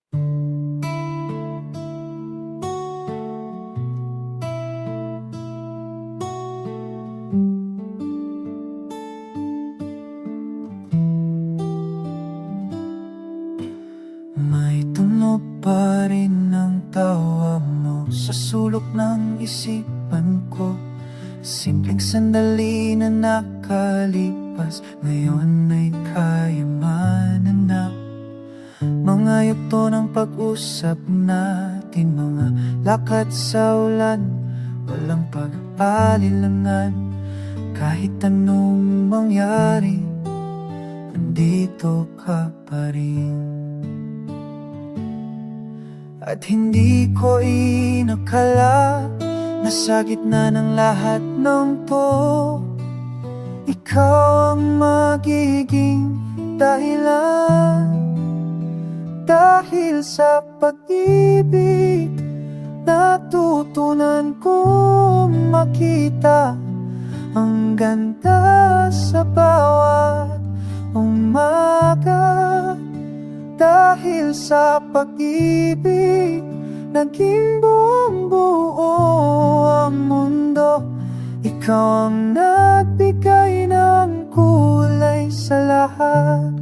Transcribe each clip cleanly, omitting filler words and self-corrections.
May tunog pa rin ang tawa mo sa sulok ng isipan ko. Simpleng sandali na nakalipas, ngayon ay kaya mananap. Mga yugto ng pag-usap natin, mga lakad sa ulan, walang pag-alilangan. Kahit anong mangyari, nandito ka pa rin. At hindi ko inakala na sa gitna ng lahat ng to, ikaw ang magiging dahilan. Dahil sa pag-ibig, natutunan kong makita ang ganda sa bawat umaga. Dahil sa pag-ibig, naging buong buo ang mundo. Ikaw ang nagbigay ng kulay sa lahat.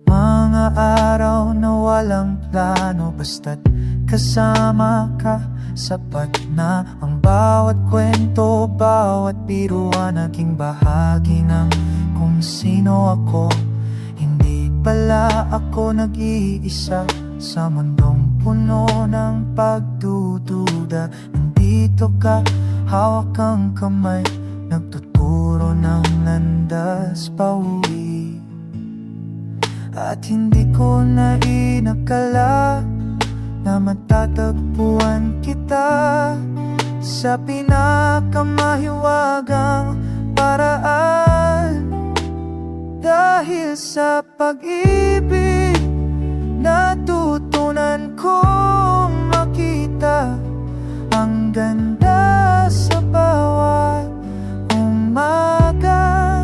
Mga araw na walang plano, basta't kasama ka, sapat na ang bawat kwento, bawat biruan, naging bahagi ng kung sino ako. Hindi pala ako nag-iisa sa mundong puno ng pagdududa. Nandito ka, hawak ang kamay, nagtuturo ng landas pauwi. At hindi ko na inakala na matatagpuan kita sa pinakamahiwagang paraan. Dahil sa pag-ibig, natutunan kong makita ang ganda sa bawat umaga.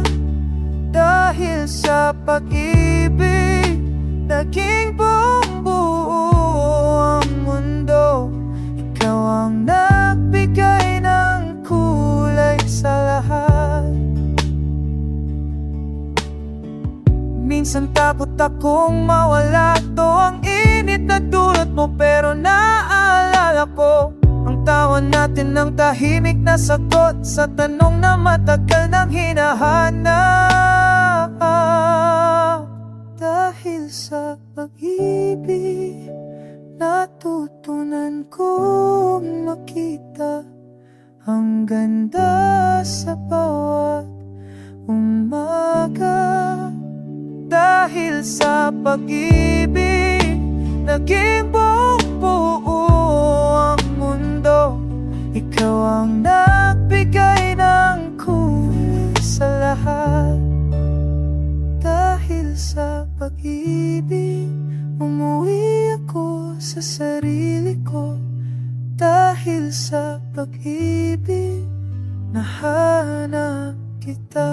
Dahil sa pag-ibig, naging buong buo ang mundo. Ikaw ang nagbigay ng kulay sa lahat. Minsan takot akong mawala to, ang init na dulot mo, pero naalala ko ang tawa natin, ng tahimik na sagot sa tanong na matagal nang hinahanap. Dahil sa pag-ibig, natutunan kong makita ang ganda sa bawat umaga. Dahil sa pag-ibig, naging buong buo ang mundo. Ikaw ang nagbigay ng kulay sa lahat. Dahil sa pag-ibig, umuwi ako sa sarili ko. Dahil sa pag-ibig, nahanap kita.